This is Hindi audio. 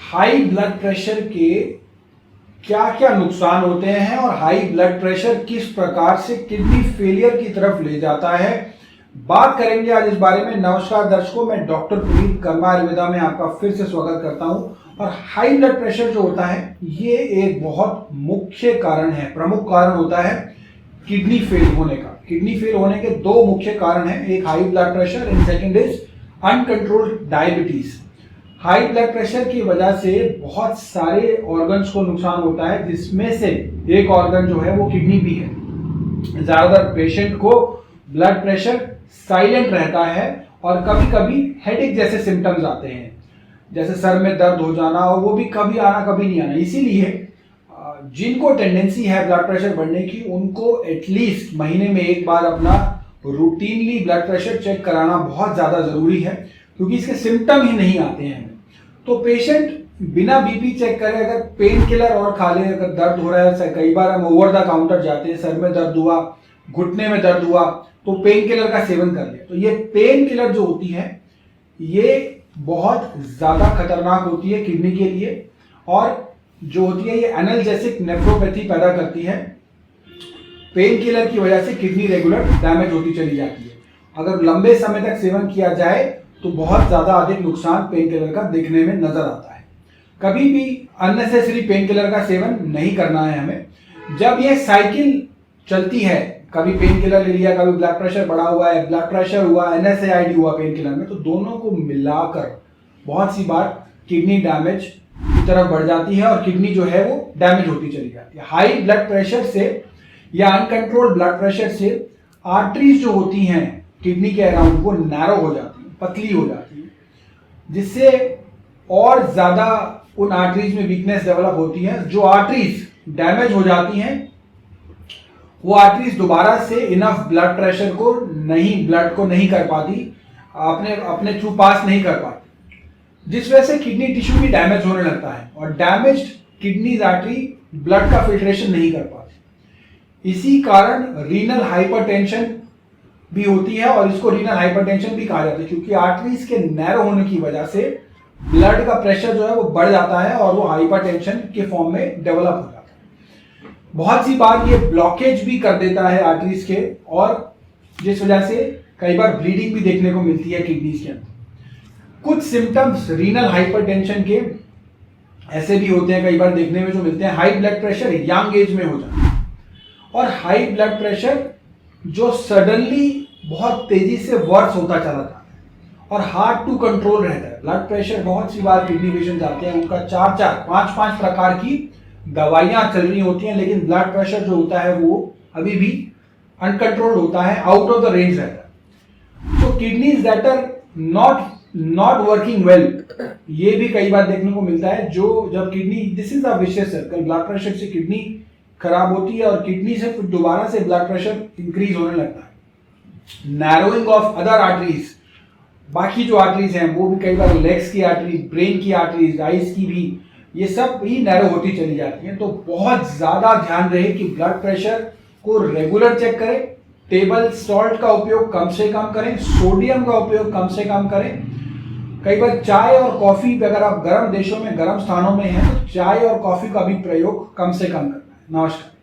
हाई ब्लड प्रेशर के क्या क्या नुकसान होते हैं और हाई ब्लड प्रेशर किस प्रकार से किडनी फेलियर की तरफ ले जाता है, बात करेंगे आज इस बारे में। नमस्कार दर्शकों, मैं डॉक्टर पुनीत कर्मा आयुर्वेदा में आपका फिर से स्वागत करता हूं। और हाई ब्लड प्रेशर जो होता है ये एक बहुत मुख्य कारण है, प्रमुख कारण होता है किडनी फेल होने का। किडनी फेल होने के दो मुख्य कारण हैं, एक high blood pressure and second is uncontrolled diabetes. High blood pressure की वजह से बहुत सारे ऑर्गन्स को नुकसान होता है, जिसमें से एक ऑर्गन जो है वो किडनी भी है। ज्यादातर पेशेंट को ब्लड प्रेशर साइलेंट रहता है और कभी कभी हेडेक जैसे सिम्टम्स आते हैं, जैसे सर में दर्द हो जाना, और वो भी कभी आना कभी नहीं आना। इसीलिए जिनको टेंडेंसी है ब्लड प्रेशर बढ़ने की, उनको एटलीस्ट महीने में एक बार अपना रूटीनली ब्लड प्रेशर चेक कराना बहुत ज्यादा जरूरी है, क्योंकि इसके सिम्टम ही नहीं आते हैं। तो पेशेंट बिना बीपी चेक करे अगर पेन किलर और खा ले, अगर दर्द हो रहा है, कई बार हम ओवर द काउंटर जाते हैं, सर में दर्द हुआ, घुटने में दर्द हुआ, तो पेन किलर का सेवन कर ले। तो ये पेन किलर जो होती है ये बहुत ज्यादा खतरनाक होती है किडनी के लिए, और जो होती है ये एनाल्जेसिक नेफ्रोपैथी पैदा करती है। पेन किलर की वजह से किडनी रेगुलर डैमेज होती चली जाती है। अगर लंबे समय तक सेवन किया जाए तो बहुत ज्यादा अधिक नुकसान पेन किलर का देखने में नजर आता है। कभी भी अननेसेसरी पेन किलर का सेवन नहीं करना है हमें। जब ये साइकिल चलती है, कभी पेन किलर ले लिया, कभी ब्लड प्रेशर बढ़ा हुआ है, ब्लड प्रेशर हुआ, NSAID हुआ पेन किलर में, तो दोनों को मिलाकर बहुत सी बार किडनी डैमेज की तरफ बढ़ जाती है और किडनी जो है वो डैमेज होती चली जाती है। हाई ब्लड प्रेशर से या अनकंट्रोल्ड ब्लड प्रेशर से आर्टरीज जो होती हैं किडनी के अराउंड वो नैरो हो जाती है, पतली हो जाती है, जिससे और ज्यादा उन आर्टरीज में वीकनेस डेवलप होती है। जो आर्टरीज डैमेज हो जाती हैं वो आर्टरीज दोबारा से इनफ ब्लड प्रेशर को ब्लड को नहीं कर पाती, अपने थ्रू पास नहीं कर पाती, जिस वजह से किडनी टिश्यू भी डैमेज होने लगता है और डैमेज्ड किडनी आर्टरी ब्लड का फिल्ट्रेशन नहीं कर पाती। इसी कारण रीनल हाइपरटेंशन भी होती है, और इसको रीनल हाइपरटेंशन भी कहा जाता है, क्योंकि आर्टरीज के नैरो होने की वजह से ब्लड का प्रेशर जो है वो बढ़ जाता है और वो हाइपरटेंशन के फॉर्म में डेवलप हो जाता है। बहुत सी बार ये ब्लॉकेज भी कर देता है आर्टरीज के, और जिस वजह से कई बार ब्लीडिंग भी देखने को मिलती है किडनीज के अंदर। कुछ सिम्टम्स रीनल हाइपरटेंशन के ऐसे भी होते हैं, कई बार देखने में जो मिलते हैं। High blood pressure young age में हो जाता है, और हाई ब्लड प्रेशर जो सडनली बहुत तेजी से वर्स होता चला जाता है और हार्ड टू कंट्रोल रहता है। ब्लड प्रेशर बहुत सी बार किडनी पेशेंट आते हैं, उनका 4-5 प्रकार की दवाइयां चल रही होती हैं, लेकिन ब्लड प्रेशर जो होता है वो अभी भी अनकंट्रोल्ड होता है, आउट ऑफ द रेंज रहता है। तो kidneys that are not working well, ये भी कई बार देखने को मिलता है। जो जब kidney, this is a vicious circle, blood pressure से किडनी खराब होती है और किडनी से फिर दोबारा से ब्लड प्रेशर इंक्रीज होने लगता है। नैरोइंग ऑफ अदर आर्टरीज, बाकी जो आर्टरीज हैं वो भी कई बार लेग्स की आर्टरी, ब्रेन की आर्टरीज, आईज की भी, ये सब भी नैरो होती चली जाती हैं। तो बहुत ज्यादा ध्यान रहे कि ब्लड प्रेशर को रेगुलर चेक करें, टेबल सॉल्ट का उपयोग कम से कम करें, सोडियम का उपयोग कम से कम करें। कई बार चाय और कॉफी, अगर आप गर्म देशों में, गर्म स्थानों में हैं, तो चाय और कॉफी का भी प्रयोग कम से कम करना है। नमस्कार।